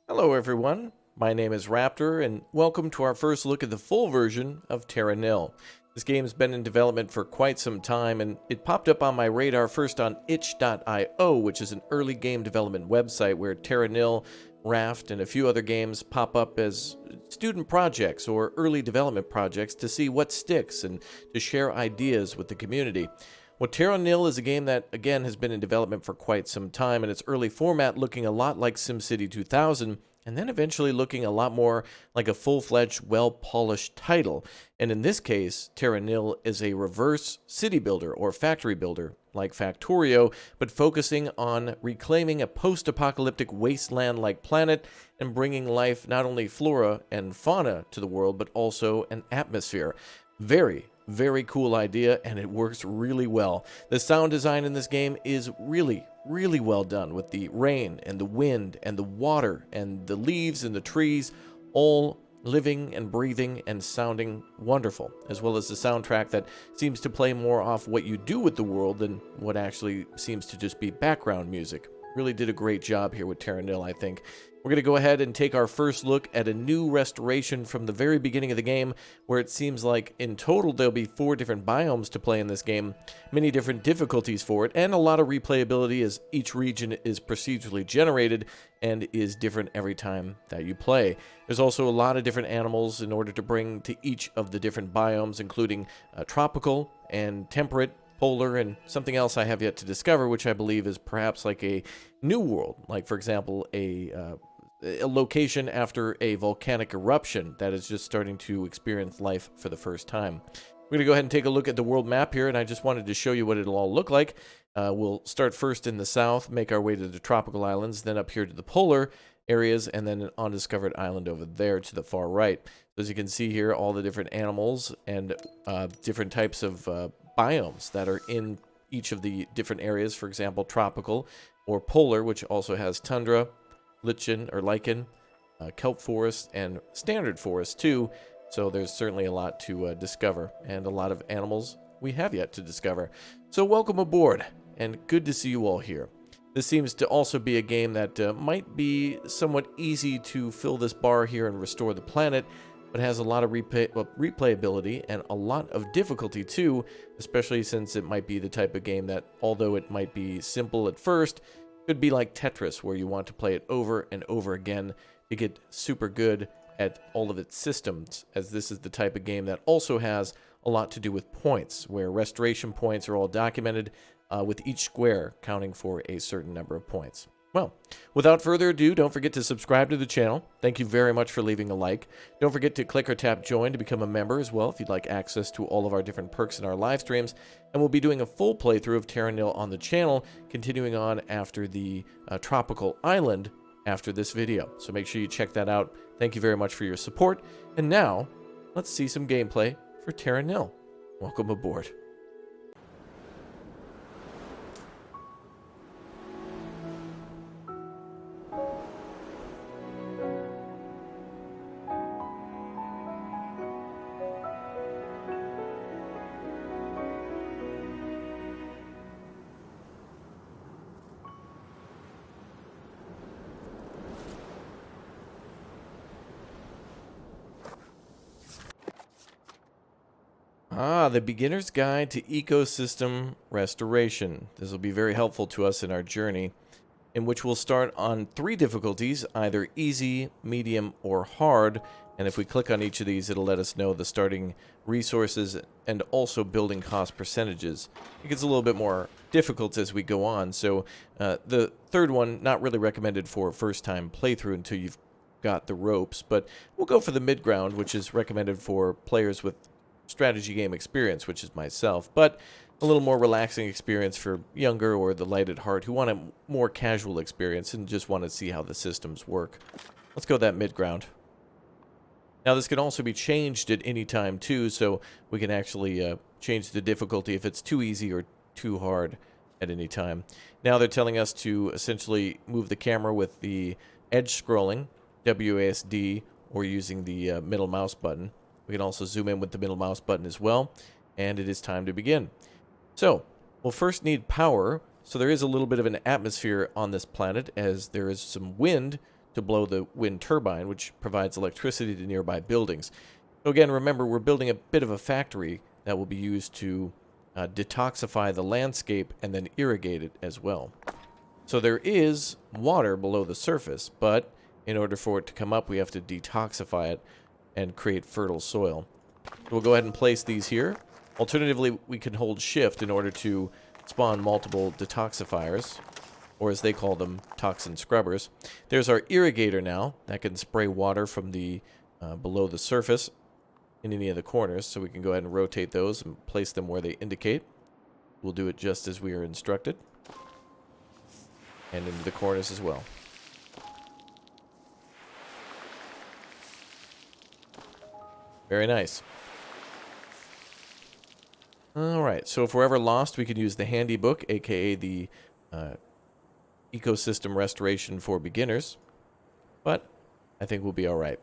Hello everyone, my name is Raptor and welcome to our first look at the full version of Terra Nil. This game's been in development for quite some time and it popped up on my radar first on itch.io, which is an early game development website where Terra Nil, Raft, and a few other games pop up as student projects or early development projects to see what sticks and to share ideas with the community. Well, Terra Nil is a game that, again, has been in development for quite some time, and its early format looking a lot like SimCity 2000, and then eventually looking a lot more like a full-fledged, well-polished title. And in this case, Terra Nil is a reverse city builder or factory builder, like Factorio, but focusing on reclaiming a post-apocalyptic wasteland-like planet and bringing life, not only flora and fauna to the world, but also an atmosphere. Very cool idea, and it works really well. The sound design in this game is really well done, with the rain and the wind and the water and the leaves and the trees all living and breathing and sounding wonderful, as well as the soundtrack that seems to play more off what you do with the world than what actually seems to just be background music. Really did a great job here with Terra Nil, I think. We're going to go ahead and take our first look at a new restoration from the very beginning of the game, where it seems like in total there'll be 4 different biomes to play in this game, many different difficulties for it, and a lot of replayability as each region is procedurally generated and is different every time that you play. There's also a lot of different animals in order to bring to each of the different biomes, including tropical and temperate, polar, and something else I have yet to discover, which I believe is perhaps like a new world, like for example a location after a volcanic eruption that is just starting to experience life for the first time. We're going to go ahead and take a look at the world map here, and I just wanted to show you what it'll all look like. We'll start first in the south, make our way to the tropical islands, then up here to the polar areas, and then an undiscovered island over there to the far right. So as you can see here, all the different animals and different types of biomes that are in each of the different areas. For example, tropical or polar, which also has tundra, lichen, kelp forest, and standard forest too. So there's certainly a lot to discover, and a lot of animals we have yet to discover. So welcome aboard, and good to see you all here. This seems to also be a game that might be somewhat easy to fill this bar here and restore the planet, but has a lot of replayability and a lot of difficulty too, especially since it might be the type of game that, although it might be simple at first, could be like Tetris, where you want to play it over and over again to get super good at all of its systems, as this is the type of game that also has a lot to do with points, where restoration points are all documented, with each square counting for a certain number of points. Well, without further ado, don't forget to subscribe to the channel. Thank you very much for leaving a like. Don't forget to click or tap join to become a member as well if you'd like access to all of our different perks in our live streams. And we'll be doing a full playthrough of Terra Nil on the channel, continuing on after the tropical island after this video. So make sure you check that out. Thank you very much for your support. And now, let's see some gameplay for Terra Nil. Welcome aboard. The Beginner's Guide to Ecosystem Restoration. This will be very helpful to us in our journey, in which we'll start on 3 difficulties, either easy, medium, or hard. And if we click on each of these, it'll let us know the starting resources and also building cost percentages. It gets a little bit more difficult as we go on. So the third one, not really recommended for a first-time playthrough until you've got the ropes, but we'll go for the mid-ground, which is recommended for players with strategy game experience, which is myself, but a little more relaxing experience for younger or the light at heart who want a more casual experience and just want to see how the systems work. Let's go that mid-ground. Now this can also be changed at any time too, so we can actually change the difficulty if it's too easy or too hard at any time. Now they're telling us to essentially move the camera with the edge scrolling, WASD, or using the middle mouse button. We can also zoom in with the middle mouse button as well, and it is time to begin. So, we'll first need power, so there is a little bit of an atmosphere on this planet, as there is some wind to to blow the wind turbine, which provides electricity to nearby buildings. So again, remember, we're building a bit of a factory that will be used to detoxify the landscape and then irrigate it as well. So there is water below the surface, but in order for it to come up, we have to detoxify it and create fertile soil. So we'll go ahead and place these here. Alternatively, we can hold shift in order to spawn multiple detoxifiers, or as they call them, toxin scrubbers. There's our irrigator now that can spray water from the below the surface in any of the corners, so we can go ahead and rotate those and place them where they indicate. We'll do it just as we are instructed. And into the corners as well. Very nice. Alright, so if we're ever lost, we can use the handy book, aka the Ecosystem Restoration for Beginners. But I think we'll be alright.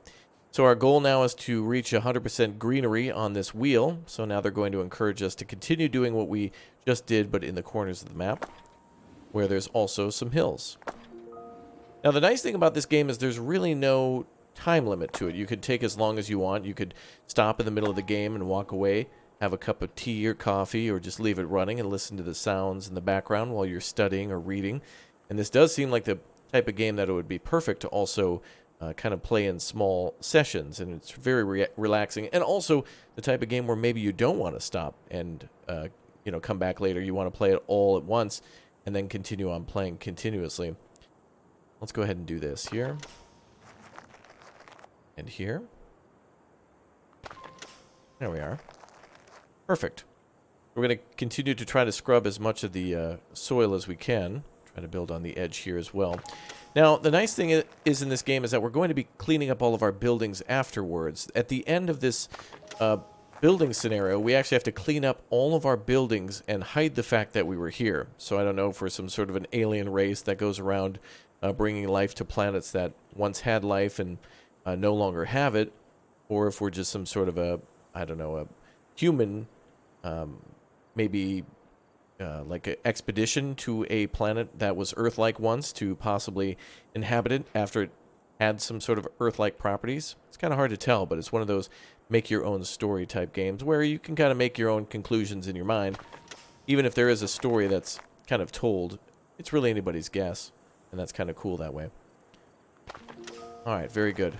So our goal now is to reach 100% greenery on this wheel. So now they're going to encourage us to continue doing what we just did, but in the corners of the map, where there's also some hills. Now the nice thing about this game is there's really no time limit to it. You could take as long as you want. You could stop in the middle of the game and walk away, have a cup of tea or coffee, or just leave it running and listen to the sounds in the background while you're studying or reading. And this does seem like the type of game that it would be perfect to also kind of play in small sessions, and it's very relaxing, and also the type of game where maybe you don't want to stop and you know, come back later. You want to play it all at once and then continue on playing continuously. Let's go ahead and do this here and here. There we are. Perfect. We're going to continue to try to scrub as much of the soil as we can. Try to build on the edge here as well. Now, the nice thing is in this game is that we're going to be cleaning up all of our buildings afterwards. At the end of this building scenario, we actually have to clean up all of our buildings and hide the fact that we were here. So I don't know if we're some sort of an alien race that goes around bringing life to planets that once had life and no longer have it, or if we're just some sort of a, I don't know, a human, maybe like an expedition to a planet that was Earth-like once to possibly inhabit it after it had some sort of Earth-like properties. It's kind of hard to tell, but it's one of those make-your-own-story type games where you can kind of make your own conclusions in your mind. Even if there is a story that's kind of told, it's really anybody's guess, and that's kind of cool that way. Alright, very good.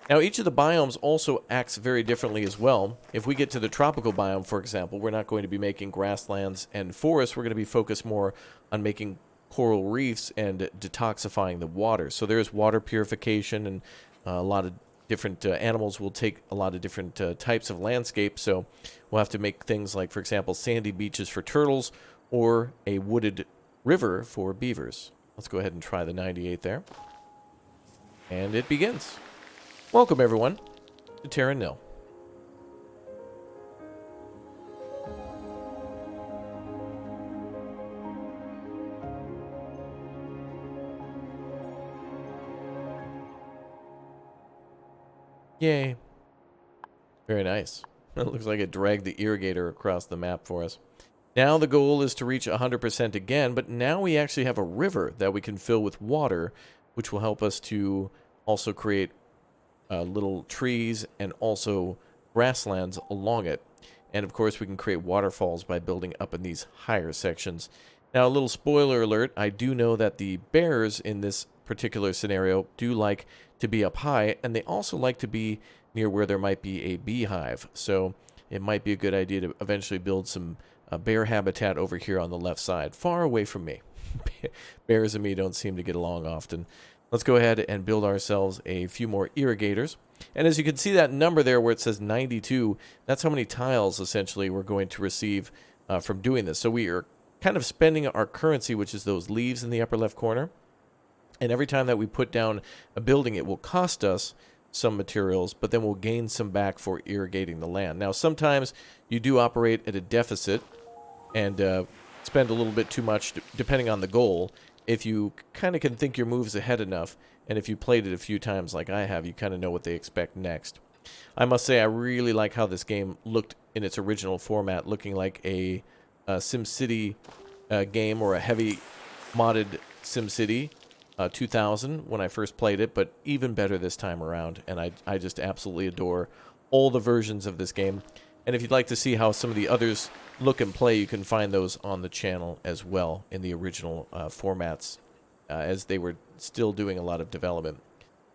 Now, each of the biomes also acts very differently as well. If we get to the tropical biome, for example, we're not going to be making grasslands and forests. We're going to be focused more on making coral reefs and detoxifying the water. So there's water purification, and a lot of different animals will take a lot of different types of landscape. So we'll have to make things like, for example, sandy beaches for turtles or a wooded river for beavers. Let's go ahead and try the 98 there. And it begins. Welcome, everyone, to Terra Nil. Yay. Very nice. It looks like it dragged the irrigator across the map for us. Now the goal is to reach 100% again, but now we actually have a river that we can fill with water, which will help us to also create little trees and also grasslands along it. And of course we can create waterfalls by building up in these higher sections. Now, a little spoiler alert, I do know that the bears in this particular scenario do like to be up high, and they also like to be near where there might be a beehive. So it might be a good idea to eventually build some bear habitat over here on the left side, far away from me. Bears and me don't seem to get along often. Let's go ahead and build ourselves a few more irrigators. And as you can see that number there where it says 92, that's how many tiles essentially we're going to receive from doing this. So we are kind of spending our currency, which is those leaves in the upper left corner. And every time that we put down a building, it will cost us some materials, but then we'll gain some back for irrigating the land. Now, sometimes you do operate at a deficit and spend a little bit too much depending on the goal. If you kind of can think your moves ahead enough, and if you played it a few times like I have, you kind of know what they expect next. I must say I really like how this game looked in its original format, looking like a SimCity game or a heavy modded SimCity. 2000 when I first played it, but even better this time around. And I just absolutely adore all the versions of this game. And if you'd like to see how some of the others look and play, you can find those on the channel as well in the original formats, as they were still doing a lot of development.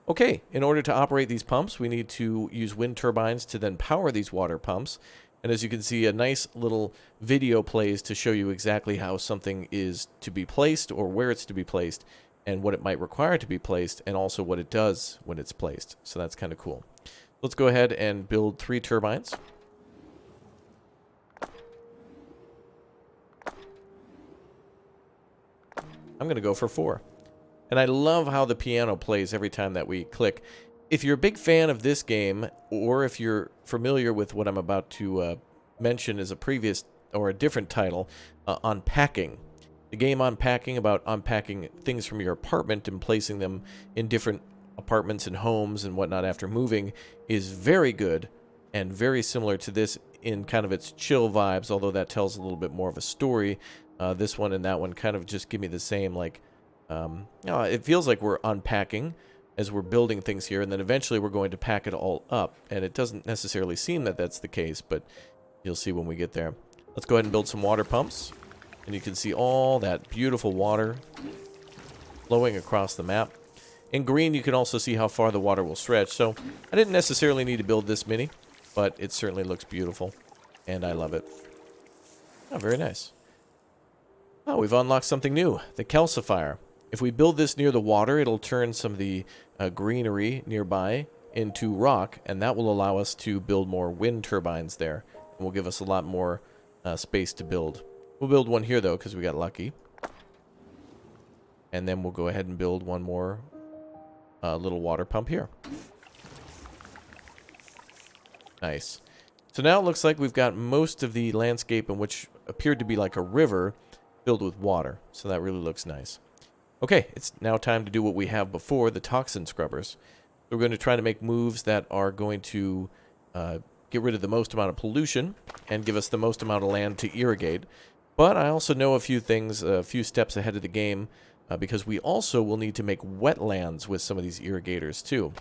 Okay, in order to operate these pumps, we need to use wind turbines to then power these water pumps. And as you can see, a nice little video plays to show you exactly how something is to be placed or where it's to be placed and what it might require to be placed and also what it does when it's placed. So that's kind of cool. Let's go ahead and build 3 turbines. I'm going to go for 4. And I love how the piano plays every time that we click. If you're a big fan of this game, or if you're familiar with what I'm about to mention as a previous or a different title, Unpacking. The game Unpacking, about unpacking things from your apartment and placing them in different apartments and homes and whatnot after moving, is very good and very similar to this in kind of its chill vibes, although that tells a little bit more of a story. This one and that one kind of just give me the same, like, it feels like we're unpacking as we're building things here, and then eventually we're going to pack it all up. And it doesn't necessarily seem that that's the case, but you'll see when we get there. Let's go ahead and build some water pumps. And you can see all that beautiful water flowing across the map. In green, you can also see how far the water will stretch. So I didn't necessarily need to build this many, but it certainly looks beautiful, and I love it. Oh, very nice. Oh, we've unlocked something new, the calcifier. If we build this near the water, it'll turn some of the greenery nearby into rock, and that will allow us to build more wind turbines there, and will give us a lot more space to build. We'll build one here, though, because we got lucky. And then we'll go ahead and build one more little water pump here. Nice. So now it looks like we've got most of the landscape in which appeared to be like a river filled with water. So that really looks nice. Okay, it's now time to do what we have before, the toxin scrubbers. We're going to try to make moves that are going to get rid of the most amount of pollution and give us the most amount of land to irrigate. But I also know a few things, a few steps ahead of the game, because we also will need to make wetlands with some of these irrigators too.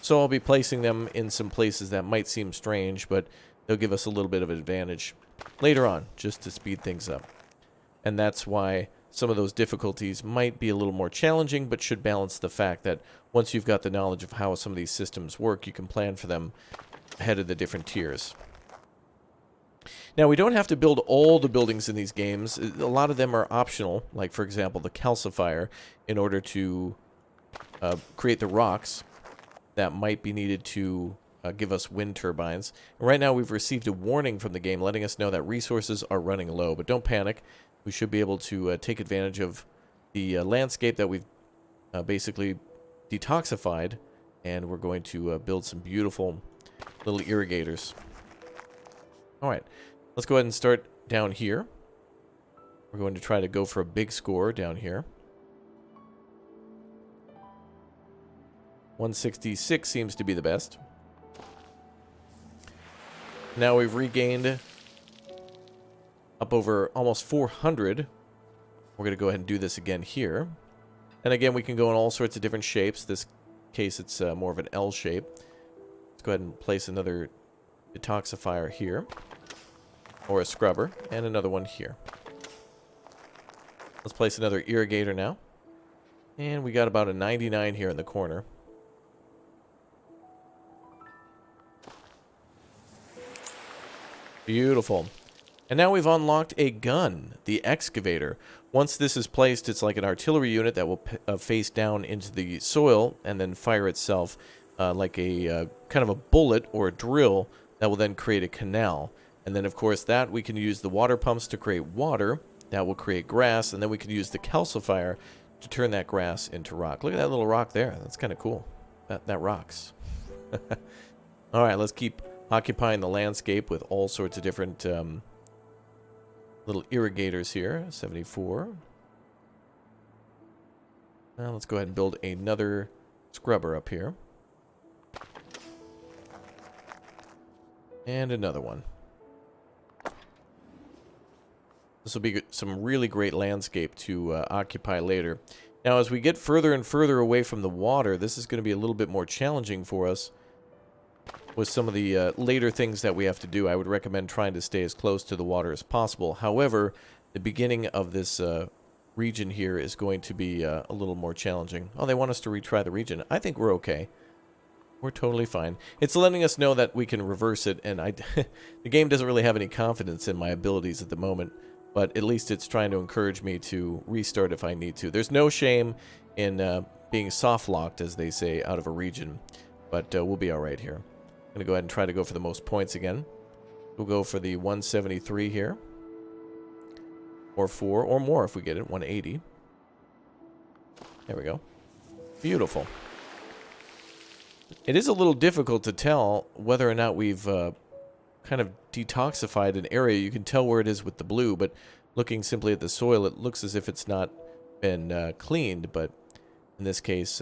So I'll be placing them in some places that might seem strange, but they'll give us a little bit of advantage later on, just to speed things up. And that's why some of those difficulties might be a little more challenging, but should balance the fact that once you've got the knowledge of how some of these systems work, you can plan for them ahead of the different tiers. Now, we don't have to build all the buildings in these games. A lot of them are optional, like, for example, the calcifier, in order to create the rocks that might be needed to give us wind turbines. And right now, we've received a warning from the game letting us know that resources are running low, but don't panic. We should be able to take advantage of the landscape that we've basically detoxified, and we're going to build some beautiful little irrigators. All right, let's go ahead and start down here. We're going to try to go for a big score down here. 166 seems to be the best. Now we've regained up over almost 400. We're going to go ahead and do this again here. And again, we can go in all sorts of different shapes. This case, it's more of an L shape. Let's go ahead and place another detoxifier here. Or a scrubber. And another one here. Let's place another irrigator now. And we got about a 99 here in the corner. Beautiful. And now we've unlocked a gun, the excavator. Once this is placed, it's like an artillery unit that will face down into the soil and then fire itself like a kind of a bullet or a drill that will then create a canal. And then, of course, that we can use the water pumps to create water. That will create grass, and then we can use the calcifier to turn that grass into rock. Look at that little rock there. That's kind of cool. That rocks. All right, let's keep occupying the landscape with all sorts of different little irrigators here. 74. Now let's go ahead and build another scrubber up here. And another one. This will be some really great landscape to occupy later. Now, as we get further and further away from the water, this is going to be a little bit more challenging for us with some of the later things that we have to do. I would recommend trying to stay as close to the water as possible. However, the beginning of this region here is going to be a little more challenging. Oh, they want us to retry the region. I think we're okay. We're totally fine. It's letting us know that we can reverse it, and the game doesn't really have any confidence in my abilities at the moment, but at least it's trying to encourage me to restart if I need to. There's no shame in being soft-locked, as they say, out of a region, but we'll be all right here. I'm going to go ahead and try to go for the most points again. We'll go for the 173 here, or 4, or more if we get it, 180. There we go. Beautiful. It is a little difficult to tell whether or not we've kind of detoxified an area. You can tell where it is with the blue, but looking simply at the soil, it looks as if it's not been cleaned, but in this case,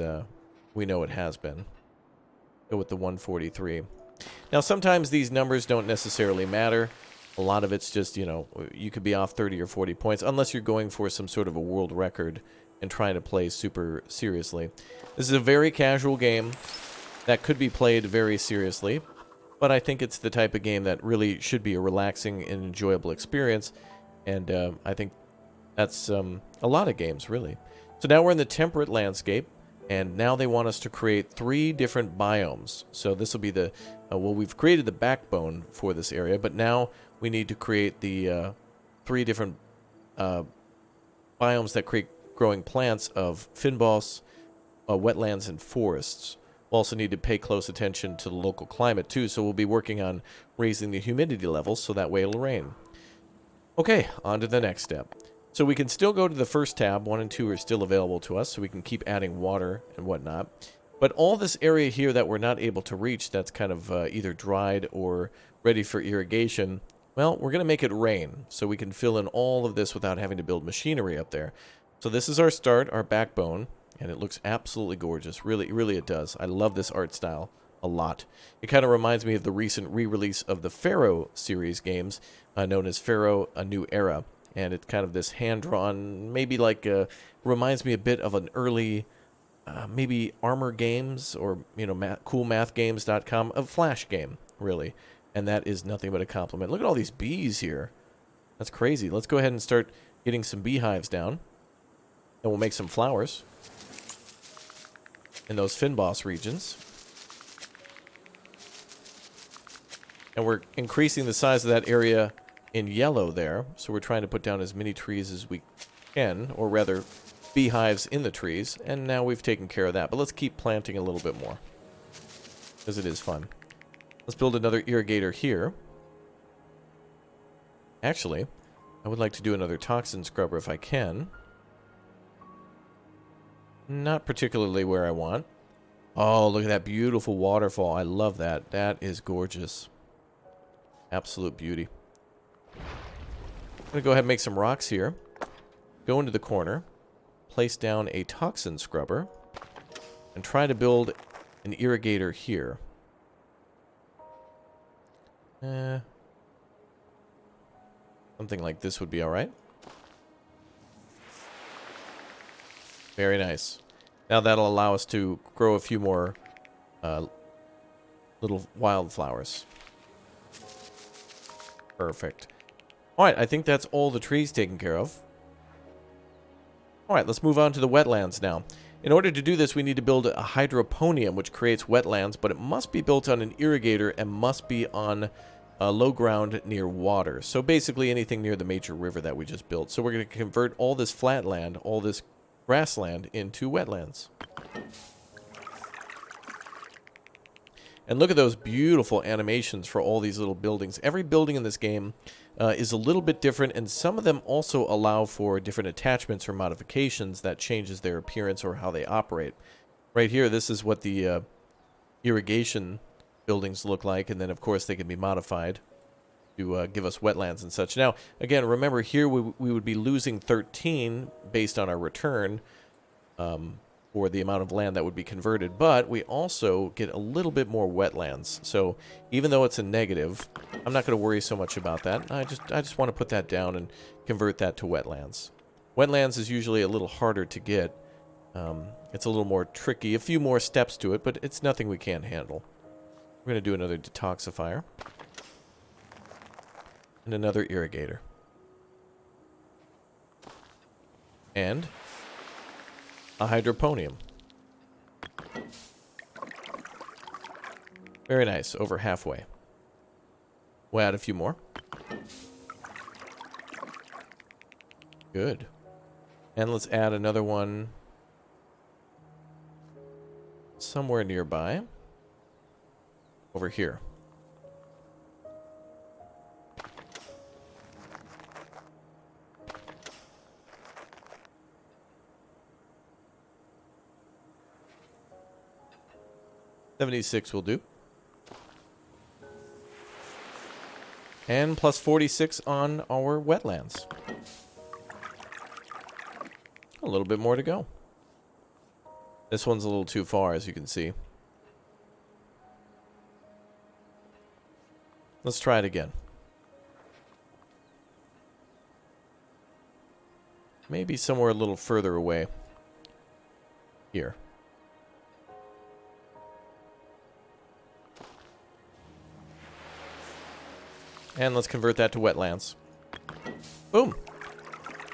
we know it has been. Go with the 143. Now, sometimes these numbers don't necessarily matter. A lot of it's just, you know, you could be off 30 or 40 points, unless you're going for some sort of a world record and trying to play super seriously. This is a very casual game that could be played very seriously, but I think it's the type of game that really should be a relaxing and enjoyable experience, and I think that's a lot of games, really. So now we're in the temperate landscape, and now they want us to create 3 different biomes. So this will be the, well, we've created the backbone for this area, but now we need to create the 3 different biomes that create growing plants of fynbos, wetlands, and forests. We'll also need to pay close attention to the local climate, too, so we'll be working on raising the humidity levels so that way it'll rain. Okay, on to the next step. So we can still go to the first tab. 1 and 2 are still available to us, so we can keep adding water and whatnot. But all this area here that we're not able to reach, that's kind of either dried or ready for irrigation, well, we're going to make it rain, so we can fill in all of this without having to build machinery up there. So this is our start, our backbone. And it looks absolutely gorgeous. Really, really it does. I love this art style a lot. It kind of reminds me of the recent re-release of the Pharaoh series games, known as Pharaoh: A New Era. And it's kind of this hand-drawn, maybe like, reminds me a bit of an early, maybe Armor Games or, you know, coolmathgames.com, a Flash game, really. And that is nothing but a compliment. Look at all these bees here. That's crazy. Let's go ahead and start getting some beehives down. And we'll make some flowers in those fynbos regions. And we're increasing the size of that area in yellow there. So we're trying to put down as many trees as we can, or rather beehives in the trees. And now we've taken care of that. But let's keep planting a little bit more, because it is fun. Let's build another irrigator here. Actually, I would like to do another toxin scrubber if I can. Not particularly where I want. Oh, look at that beautiful waterfall. I love that. That is gorgeous. Absolute beauty. I'm going to go ahead and make some rocks here. Go into the corner. Place down a toxin scrubber. And try to build an irrigator here. Something like this would be alright. Very nice. Now that'll allow us to grow a few more little wildflowers. Perfect. Alright, I think that's all the trees taken care of. Alright, let's move on to the wetlands now. In order to do this, we need to build a hydroponium, which creates wetlands, but it must be built on an irrigator and must be on low ground near water. So basically anything near the major river that we just built. So we're going to convert all this flat land, all this grassland, into wetlands. And look at those beautiful animations for all these little buildings. Every building in this game is a little bit different, and some of them also allow for different attachments or modifications that changes their appearance or how they operate. Right here, this is what the irrigation buildings look like, and then of course they can be modified to give us wetlands and such. Now, again, remember here we would be losing 13 based on our return for the amount of land that would be converted, but we also get a little bit more wetlands. So even though it's a negative, I'm not going to worry so much about that. I just want to put that down and convert that to wetlands. Wetlands is usually a little harder to get, It's a little more tricky, a few more steps to it, but it's nothing we can't handle. We're going to do another detoxifier. And another irrigator. And a hydroponium. Very nice, over halfway. We'll add a few more. Good. And let's add another one somewhere nearby. Over here. $76 will do. And plus 46 on our wetlands. A little bit more to go. This one's a little too far, as you can see. Let's try it again. Maybe somewhere a little further away. Here. And let's convert that to wetlands. Boom.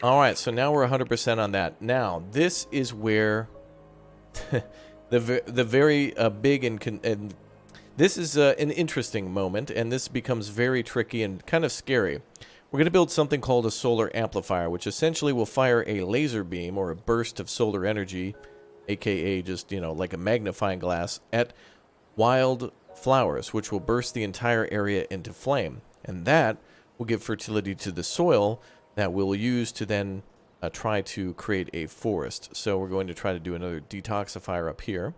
Alright, so now we're 100% on that. Now, this is where the very big and this is an interesting moment, and this becomes very tricky and kind of scary. We're going to build something called a solar amplifier, which essentially will fire a laser beam or a burst of solar energy, aka just, you know, like a magnifying glass, at wild flowers, which will burst the entire area into flame. And that will give fertility to the soil that we'll use to then try to create a forest. So we're going to try to do another detoxifier up here.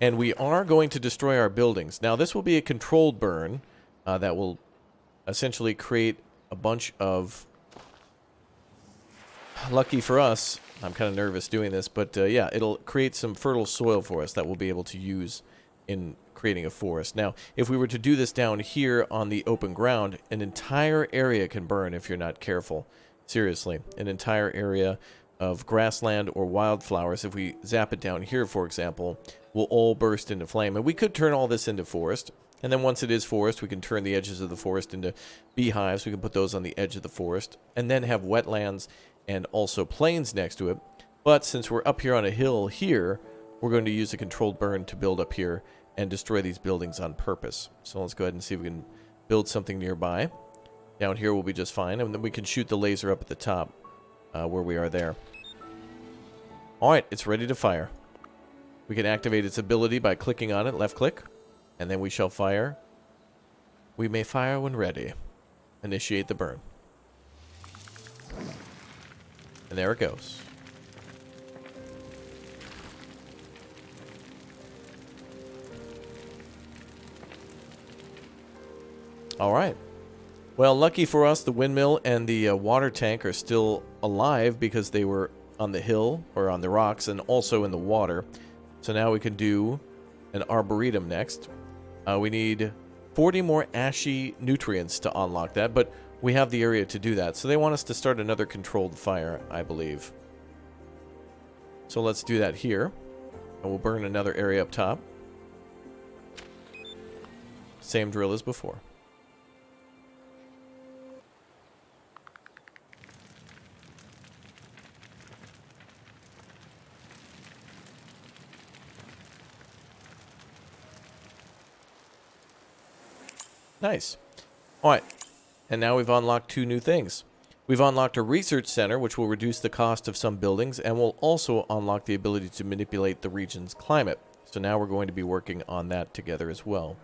And we are going to destroy our buildings. Now this will be a controlled burn that will essentially create a bunch of... Lucky for us, I'm kind of nervous doing this, but yeah, it'll create some fertile soil for us that we'll be able to use in creating a forest. Now, if we were to do this down here on the open ground, an entire area can burn if you're not careful. Seriously, an entire area of grassland or wildflowers, if we zap it down here, for example, will all burst into flame. And we could turn all this into forest. And then once it is forest, we can turn the edges of the forest into beehives. We can put those on the edge of the forest. And then have wetlands and also plains next to it. But since we're up here on a hill here, we're going to use a controlled burn to build up here and destroy these buildings on purpose. So let's go ahead and see if we can build something nearby. Down here will be just fine, and then we can shoot the laser up at the top where we are there. Alright, it's ready to fire. We can activate its ability by clicking on it, left click, and then we shall fire. We may fire when ready. Initiate the burn. And there it goes. Alright. Well, lucky for us, the windmill and the water tank are still alive because they were on the hill, or on the rocks, and also in the water. So now we can do an arboretum next. We need 40 more ashy nutrients to unlock that, but we have the area to do that. So they want us to start another controlled fire, I believe. So let's do that here. And we'll burn another area up top. Same drill as before. Nice. Alright, and now we've unlocked two new things. We've unlocked a research center, which will reduce the cost of some buildings, and will also unlock the ability to manipulate the region's climate. So now we're going to be working on that together as well.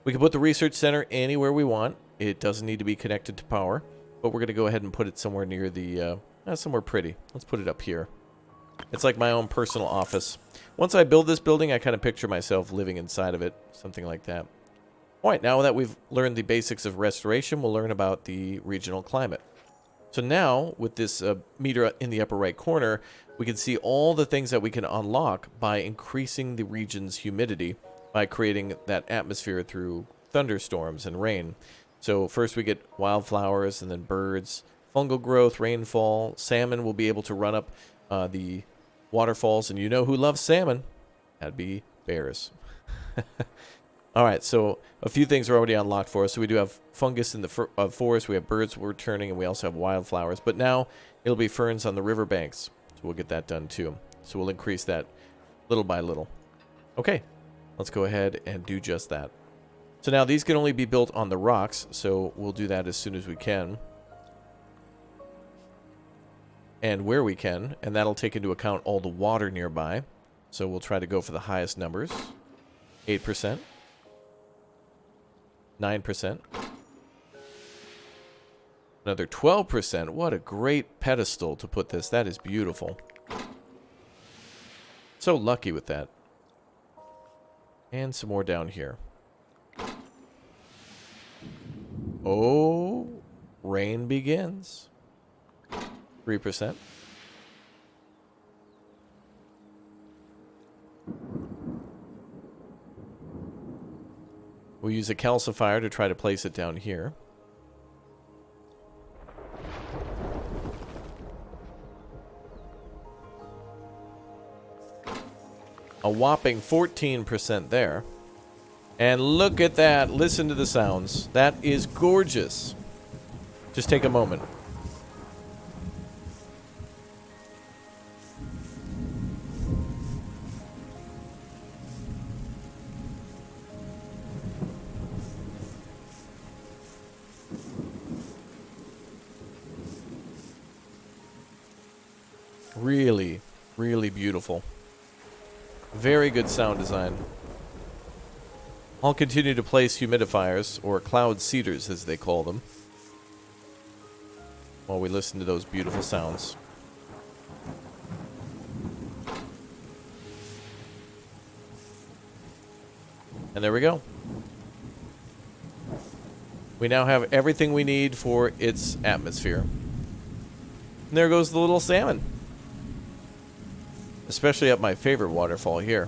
We can put the research center anywhere we want. It doesn't need to be connected to power, but we're going to go ahead and put it somewhere near the, somewhere pretty. Let's put it up here. It's like my own personal office. Once I build this building, I kind of picture myself living inside of it, something like that. Alright, now that we've learned the basics of restoration, we'll learn about the regional climate. So now, with this meter in the upper right corner, we can see all the things that we can unlock by increasing the region's humidity, by creating that atmosphere through thunderstorms and rain. So first we get wildflowers, and then birds, fungal growth, rainfall. Salmon will be able to run up the waterfalls, and you know who loves salmon? That'd be bears. All right, so a few things are already unlocked for us. So we do have fungus in the forest, we have birds we're turning, and we also have wildflowers. But now it'll be ferns on the riverbanks, so we'll get that done too. So we'll increase that little by little. Okay, let's go ahead and do just that. So now these can only be built on the rocks, so we'll do that as soon as we can. And where we can, and that'll take into account all the water nearby. So we'll try to go for the highest numbers. 8%. 9%. Another 12%. What a great pedestal to put this. That is beautiful. So lucky with that. And some more down here. Oh, rain begins. 3%. We'll use a calcifier to try to place it down here. A whopping 14% there. And look at that. Listen to the sounds. That is gorgeous. Just take a moment. Really, really beautiful. Very good sound design. I'll continue to place humidifiers, or cloud seeders as they call them, while we listen to those beautiful sounds. And there we go. We now have everything we need for its atmosphere. And there goes the little salmon. Especially up my favorite waterfall here.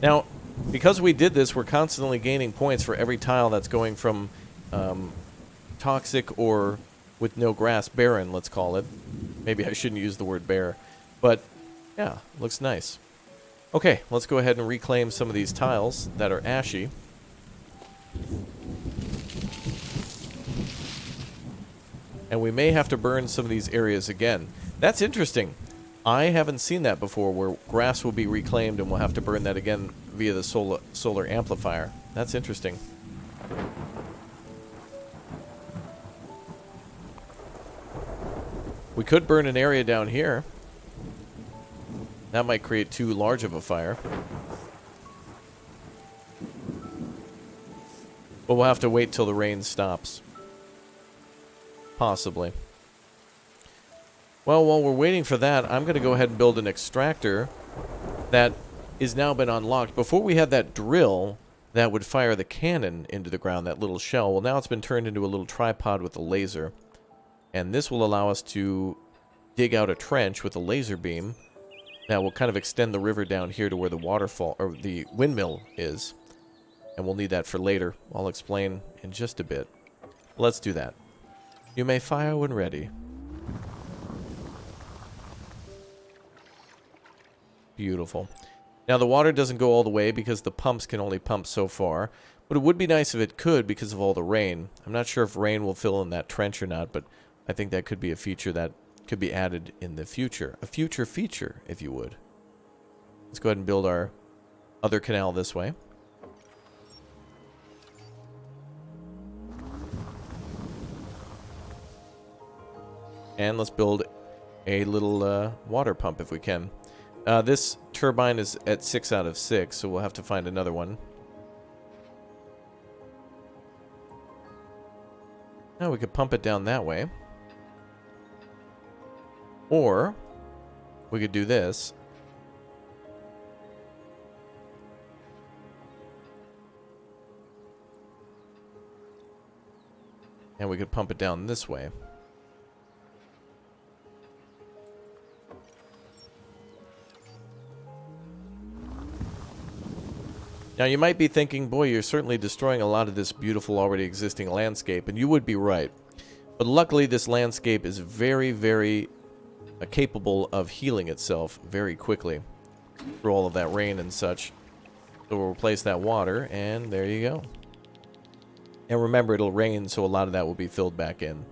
Now, because we did this, we're constantly gaining points for every tile that's going from toxic or with no grass, barren, let's call it. Maybe I shouldn't use the word bare. But, yeah, looks nice. Okay, let's go ahead and reclaim some of these tiles that are ashy. And we may have to burn some of these areas again. That's interesting. I haven't seen that before, where grass will be reclaimed and we'll have to burn that again via the solar amplifier. That's interesting. We could burn an area down here. That might create too large of a fire. But we'll have to wait till the rain stops. Possibly. Well, while we're waiting for that, I'm going to go ahead and build an extractor that is now been unlocked. Before we had that drill that would fire the cannon into the ground, that little shell. Well, now it's been turned into a little tripod with a laser. And this will allow us to dig out a trench with a laser beam that will kind of extend the river down here to where the waterfall, or the windmill is. And we'll need that for later. I'll explain in just a bit. Let's do that. You may fire when ready. Beautiful. Now the water doesn't go all the way because the pumps can only pump so far. But it would be nice if it could because of all the rain. I'm not sure if rain will fill in that trench or not, but I think that could be a feature that could be added in the future. A future feature, if you would. Let's go ahead and build our other canal this way. And let's build a little water pump if we can. This turbine is at 6 out of 6, so we'll have to find another one. Now we could pump it down that way. Or we could do this. And we could pump it down this way. Now you might be thinking, boy, you're certainly destroying a lot of this beautiful already existing landscape, and you would be right. But luckily this landscape is very, very capable of healing itself very quickly through all of that rain and such. So we'll replace that water, and there you go. And remember, it'll rain, so a lot of that will be filled back in.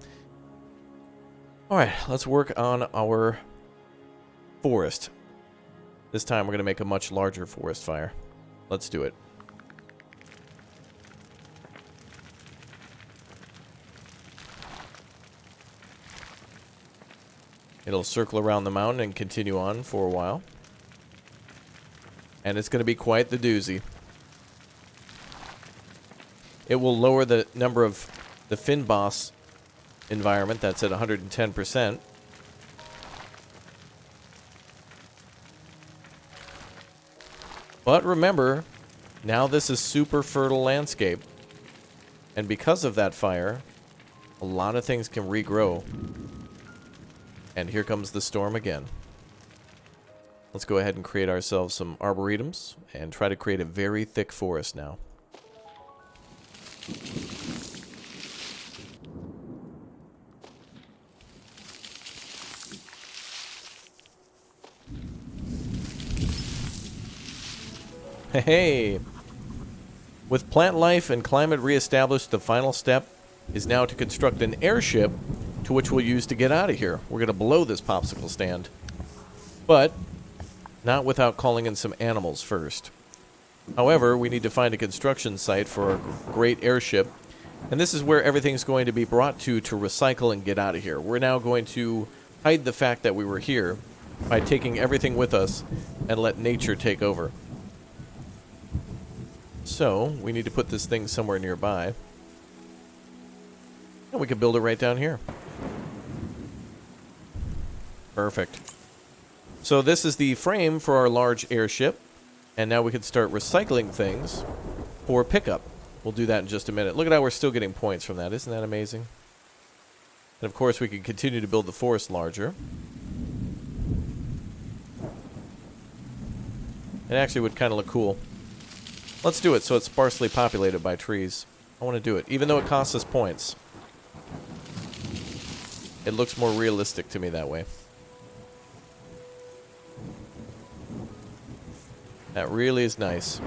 Alright, let's work on our forest. This time we're going to make a much larger forest fire. Let's do it. It'll circle around the mountain and continue on for a while. And it's going to be quite the doozy. It will lower the number of the fin boss environment. That's at 110%. But remember, now this is super fertile landscape. And because of that fire, a lot of things can regrow. And here comes the storm again. Let's go ahead and create ourselves some arboretums and try to create a very thick forest now. Hey! With plant life and climate reestablished, the final step is now to construct an airship to which we'll use to get out of here. We're going to blow this popsicle stand. But not without calling in some animals first. However, we need to find a construction site for our great airship. And this is where everything's going to be brought to recycle and get out of here. We're now going to hide the fact that we were here by taking everything with us and let nature take over. So, we need to put this thing somewhere nearby. And we can build it right down here. Perfect. So this is the frame for our large airship. And now we can start recycling things for pickup. We'll do that in just a minute. Look at how we're still getting points from that. Isn't that amazing? And of course we can continue to build the forest larger. It actually would kind of look cool. Let's do it so it's sparsely populated by trees. I want to do it, even though it costs us points. It looks more realistic to me that way. That really is nice.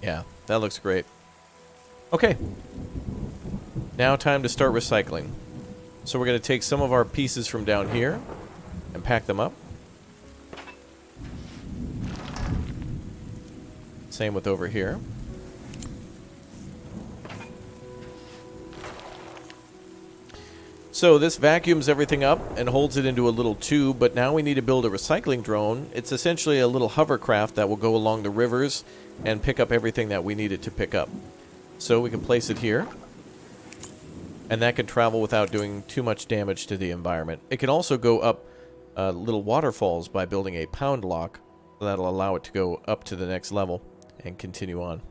Yeah, that looks great. Okay. Now time to start recycling. So we're going to take some of our pieces from down here and pack them up. Same with over here. So this vacuums everything up and holds it into a little tube, but now we need to build a recycling drone. It's essentially a little hovercraft that will go along the rivers and pick up everything that we need it to pick up. So we can place it here. And that can travel without doing too much damage to the environment. It can also go up little waterfalls by building a pound lock. So that'll allow it to go up to the next level and continue on.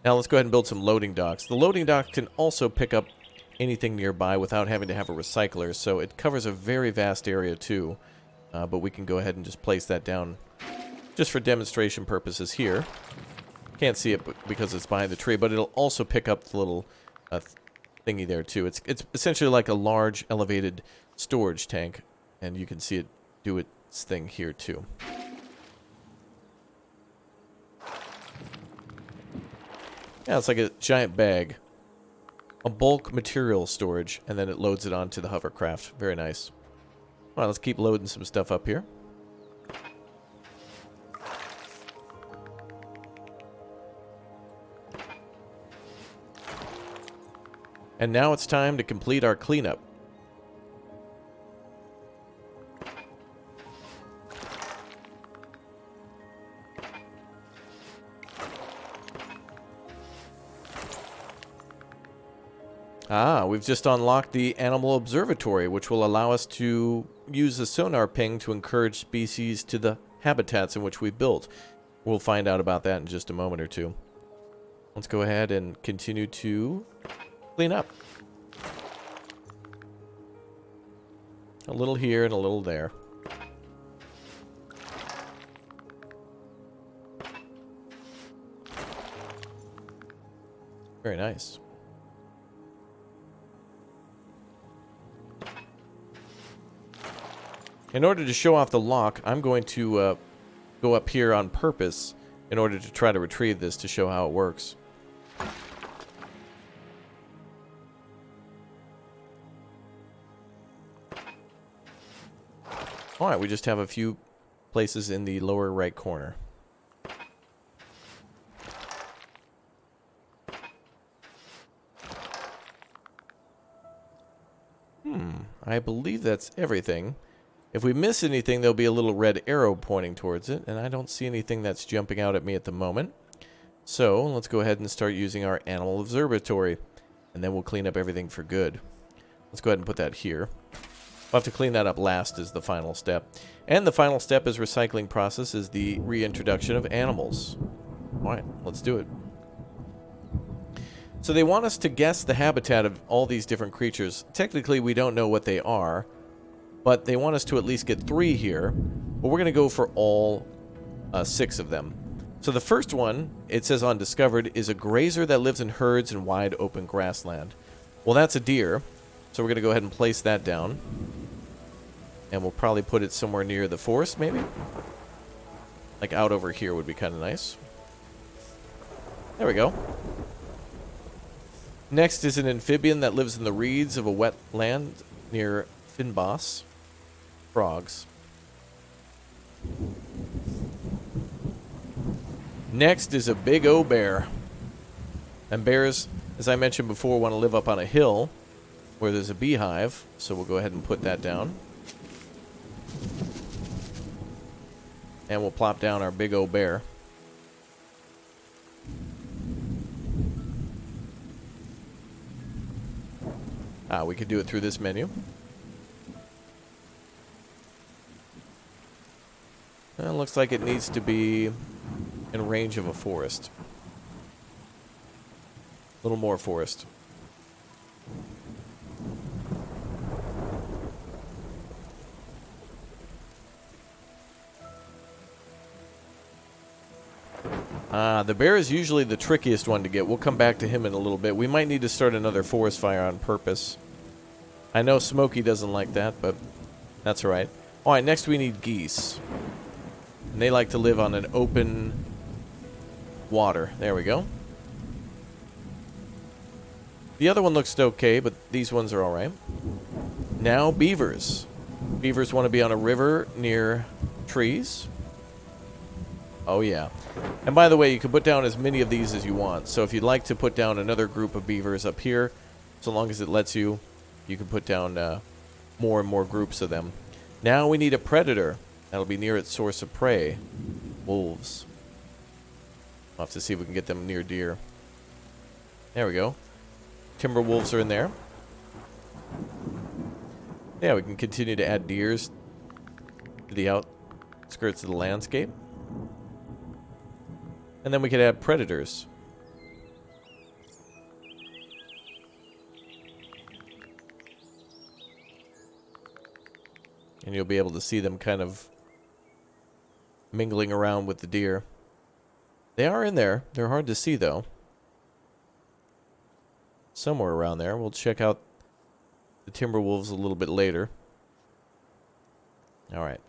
Now let's go ahead and build some loading docks. The loading dock can also pick up anything nearby without having to have a recycler. So it covers a very vast area too. But we can go ahead and just place that down just for demonstration purposes here. Can't see it because it's behind the tree, but it'll also pick up the little thingy there too. It's essentially like a large elevated storage tank, and you can see it do its thing here too. Yeah, it's like a giant bag. A bulk material storage, and then it loads it onto the hovercraft. Very nice. Alright, let's keep loading some stuff up here. And now it's time to complete our cleanup. We've just unlocked the Animal Observatory, which will allow us to use the sonar ping to encourage species to the habitats in which we built. We'll find out about that in just a moment or two. Let's go ahead and continue to clean up. A little here and a little there. Very nice. In order to show off the lock, I'm going to go up here on purpose in order to try to retrieve this to show how it works. Alright, we just have a few places in the lower right corner. I believe that's everything. If we miss anything, there'll be a little red arrow pointing towards it, and I don't see anything that's jumping out at me at the moment. So, let's go ahead and start using our animal observatory, and then we'll clean up everything for good. Let's go ahead and put that here. We'll have to clean that up last as the final step. And the final step is recycling process is the reintroduction of animals. Alright, let's do it. So they want us to guess the habitat of all these different creatures. Technically, we don't know what they are, but they want us to at least get 3 here. But we're going to go for all 6 of them. So the first one, it says on Discovered, is a grazer that lives in herds in wide open grassland. Well, that's a deer. So we're going to go ahead and place that down. And we'll probably put it somewhere near the forest, maybe? Like out over here would be kind of nice. There we go. Next is an amphibian that lives in the reeds of a wetland near Finboss. Frogs. Next is a big O bear. And bears, as I mentioned before, want to live up on a hill where there's a beehive. So we'll go ahead and put that down. And we'll plop down our big O bear. We could do it through this menu. It looks like it needs to be in range of a forest. A little more forest. The bear is usually the trickiest one to get. We'll come back to him in a little bit. We might need to start another forest fire on purpose. I know Smokey doesn't like that, but that's alright. Alright, next we need geese. And they like to live on an open water. There we go. The other one looks okay, but these ones are alright. Now beavers. Beavers want to be on a river near trees. Oh yeah. And by the way, you can put down as many of these as you want. So if you'd like to put down another group of beavers up here, so long as it lets you, you can put down more and more groups of them. Now we need a predator. That'll be near its source of prey. Wolves. We'll have to see if we can get them near deer. There we go. Timber wolves are in there. Yeah, we can continue to add deers to the outskirts of the landscape. And then we could add predators. And you'll be able to see them kind of mingling around with the deer. They are in there. They're hard to see, though. Somewhere around there. We'll check out the timber wolves a little bit later. Alright.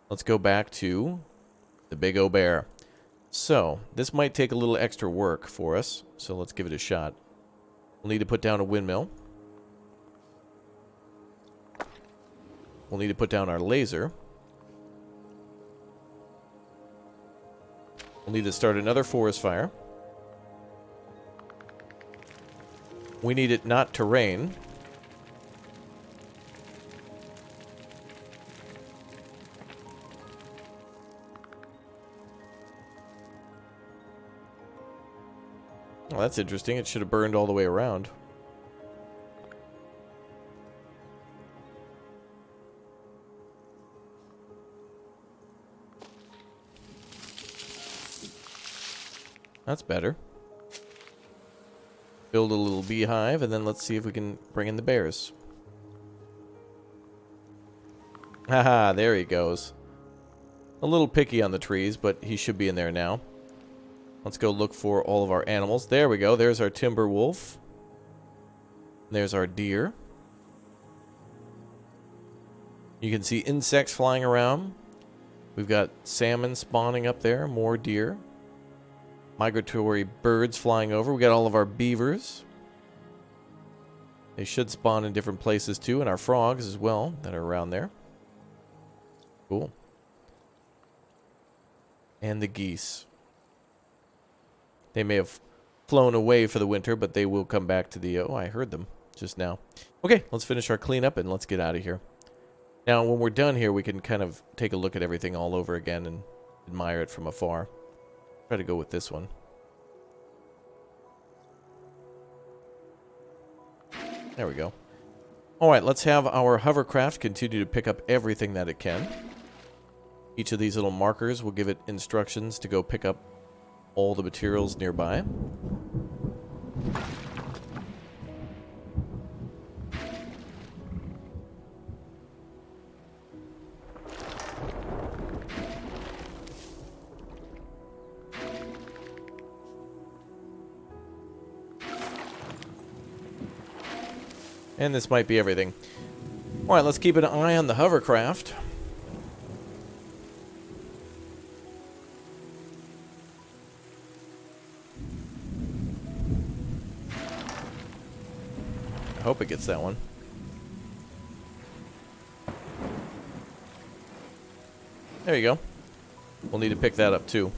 Let's go back to the big O bear. So, this might take a little extra work for us, so let's give it a shot. We'll need to put down a windmill. We'll need to put down our laser. We'll need to start another forest fire. We need it not to rain. Well, that's interesting. It should have burned all the way around. That's better. Build a little beehive, and then let's see if we can bring in the bears. Haha, there he goes. A little picky on the trees, but he should be in there now. Let's go look for all of our animals. There we go. There's our timber wolf. There's our deer. You can see insects flying around. We've got salmon spawning up there. More deer. Migratory birds flying over. We got all of our beavers. They should spawn in different places too. And our frogs as well that are around there. Cool. And the geese. They may have flown away for the winter, but they will come back to the... Oh, I heard them just now. Okay, let's finish our cleanup and let's get out of here. Now, when we're done here, we can kind of take a look at everything all over again and admire it from afar. Try to go with this one. There we go. Alright, let's have our hovercraft continue to pick up everything that it can. Each of these little markers will give it instructions to go pick up all the materials nearby. And this might be everything. Alright, let's keep an eye on the hovercraft. I hope it gets that one. There you go. We'll need to pick that up too.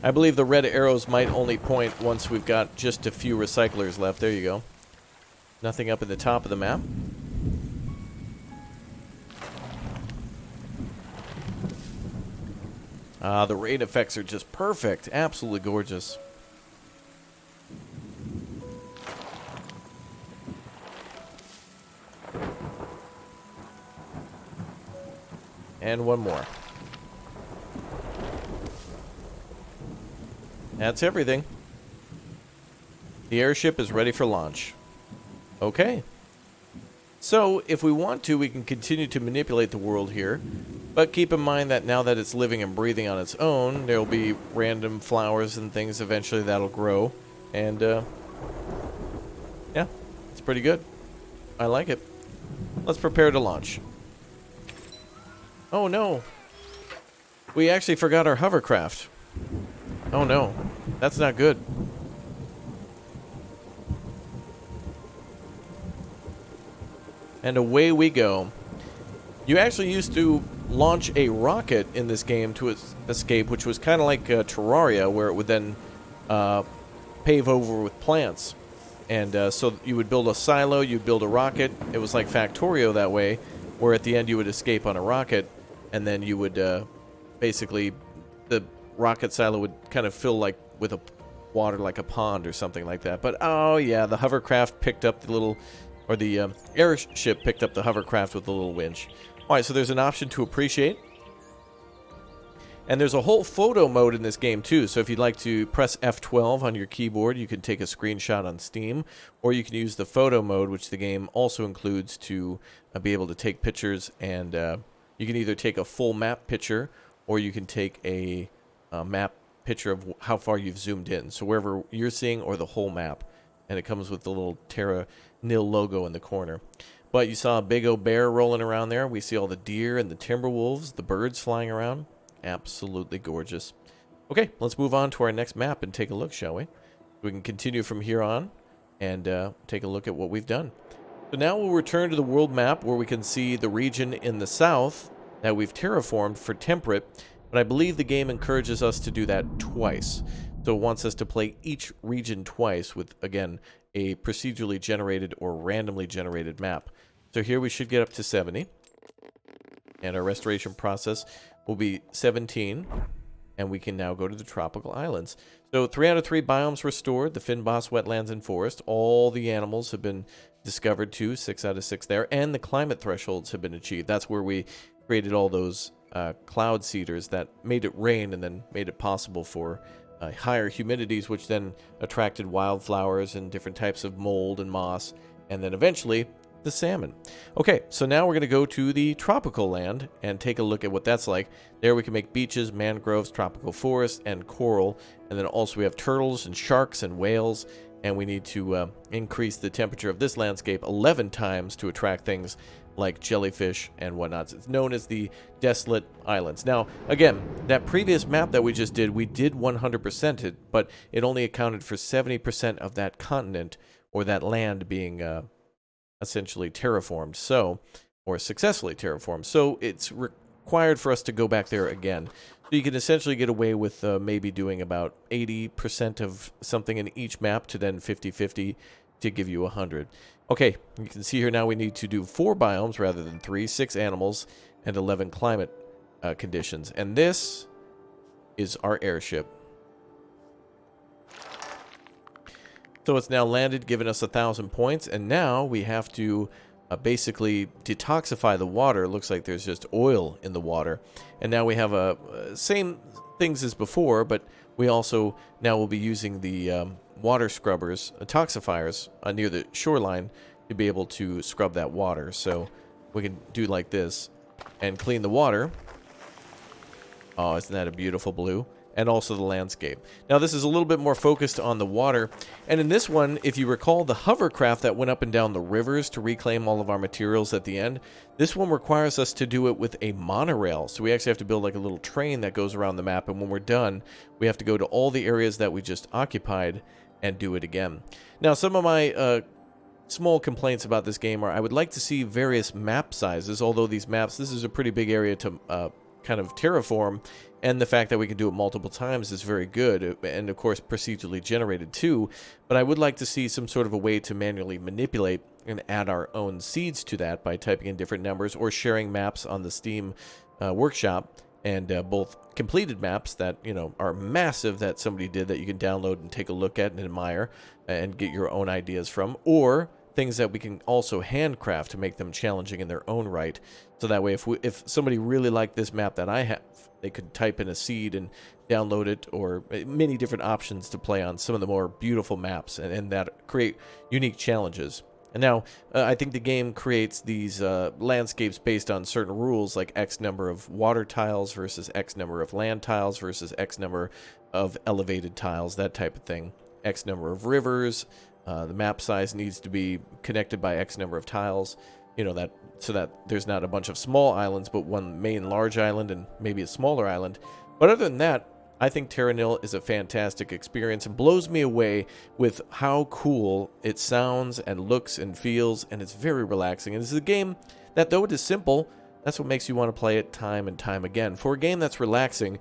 I believe the red arrows might only point once we've got just a few recyclers left. There you go. Nothing up at the top of the map. The rain effects are just perfect. Absolutely gorgeous. And one more. That's everything. The airship is ready for launch. Okay. So, if we want to, we can continue to manipulate the world here. But keep in mind that now that it's living and breathing on its own, there'll be random flowers and things eventually that'll grow. And, yeah, it's pretty good. I like it. Let's prepare to launch. Oh, no. We actually forgot our hovercraft. Oh, no. That's not good. And away we go. You actually used to launch a rocket in this game to escape, which was kind of like Terraria, where it would then pave over with plants. And so you would build a silo, you'd build a rocket. It was like Factorio that way, where at the end you would escape on a rocket, and then you would basically, the rocket silo would kind of fill like with a water like a pond or something like that. But oh yeah, the hovercraft picked up the little, or the airship picked up the hovercraft with the little winch. Alright, so there's an option to appreciate. And there's a whole photo mode in this game too, so if you'd like to press F12 on your keyboard, you can take a screenshot on Steam, or you can use the photo mode, which the game also includes, to be able to take pictures, and you can either take a full map picture, or you can take a map picture of how far you've zoomed in, so wherever you're seeing, or the whole map. And it comes with the little Terra Nil logo in the corner. But you saw a big old bear rolling around there. We see all the deer and the timber wolves, the birds flying around. Absolutely gorgeous. Okay, let's move on to our next map and take a look, shall we? We can continue from here on and take a look at what we've done. So now we'll return to the world map where we can see the region in the south that we've terraformed for temperate. But I believe the game encourages us to do that twice. So it wants us to play each region twice with, again, a procedurally generated or randomly generated map. So here we should get up to 70. And our restoration process will be 17. And we can now go to the tropical islands. So 3 out of 3 biomes restored. The Fynbos, Wetlands, and Forest. All the animals have been discovered too. 6 out of 6 there. And the climate thresholds have been achieved. That's where we created all those cloud seeders that made it rain and then made it possible for higher humidities, which then attracted wildflowers and different types of mold and moss, and then eventually the salmon. Okay, so now we're going to go to the tropical land and take a look at what that's like. There we can make beaches, mangroves, tropical forest, and coral. And then also we have turtles and sharks and whales. And we need to increase the temperature of this landscape 11 times to attract things like jellyfish and whatnot. It's known as the Desolate Islands. Now, again, that previous map that we just did, we did 100% it, but it only accounted for 70% of that continent or that land being essentially terraformed, or successfully terraformed. So it's required for us to go back there again. So you can essentially get away with maybe doing about 80% of something in each map to then 50-50 to give you 100. Okay, you can see here now we need to do 4 biomes rather than 3, 6 animals, and 11 climate conditions. And this is our airship. So it's now landed, giving us 1,000 points, and now we have to basically detoxify the water. It looks like there's just oil in the water. And now we have same things as before, but we also now will be using the water scrubbers, detoxifiers, near the shoreline to be able to scrub that water. So we can do like this and clean the water. Oh, isn't that a beautiful blue? And also the landscape. Now this is a little bit more focused on the water, and in this one, if you recall the hovercraft that went up and down the rivers to reclaim all of our materials at the end, this one requires us to do it with a monorail. So we actually have to build like a little train that goes around the map, and when we're done, we have to go to all the areas that we just occupied and do it again. Now some of my small complaints about this game are I would like to see various map sizes, although these maps, this is a pretty big area to kind of terraform, and the fact that we can do it multiple times is very good, and of course procedurally generated too, but I would like to see some sort of a way to manually manipulate and add our own seeds to that by typing in different numbers or sharing maps on the Steam workshop, and both completed maps that, you know, are massive that somebody did that you can download and take a look at and admire and get your own ideas from, or things that we can also handcraft to make them challenging in their own right. So that way, if somebody really liked this map that I have, they could type in a seed and download it, or many different options to play on some of the more beautiful maps, and that create unique challenges. And now, I think the game creates these landscapes based on certain rules, like X number of water tiles versus X number of land tiles versus X number of elevated tiles, that type of thing. X number of rivers. The map size needs to be connected by X number of tiles, you know, so that there's not a bunch of small islands, but one main large island and maybe a smaller island. But other than that, I think Terra Nil is a fantastic experience and blows me away with how cool it sounds and looks and feels, and it's very relaxing. And this is a game that, though it is simple, that's what makes you want to play it time and time again. For a game that's relaxing,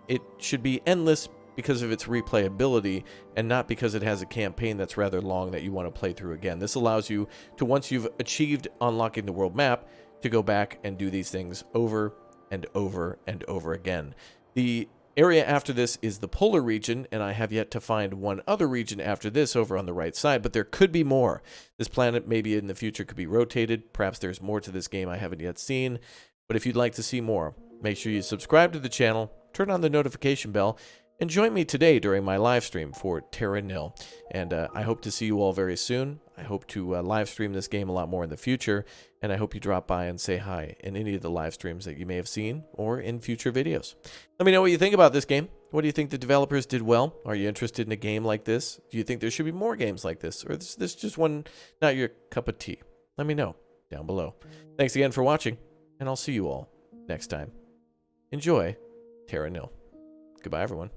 it should be endless because of its replayability and not because it has a campaign that's rather long that you want to play through again. This allows you to, once you've achieved unlocking the world map, to go back and do these things over and over and over again. The area after this is the polar region, and I have yet to find one other region after this over on the right side, but there could be more. This planet maybe in the future could be rotated. Perhaps there's more to this game I haven't yet seen. But if you'd like to see more, make sure you subscribe to the channel, turn on the notification bell, and join me today during my live stream for Terra Nil. And I hope to see you all very soon. I hope to live stream this game a lot more in the future, and I hope you drop by and say hi in any of the live streams that you may have seen or in future videos. Let me know what you think about this game. What do you think the developers did well? Are you interested in a game like this? Do you think there should be more games like this? Or is this just one not your cup of tea? Let me know down below. Thanks again for watching, and I'll see you all next time. Enjoy Terra Nil. Goodbye, everyone.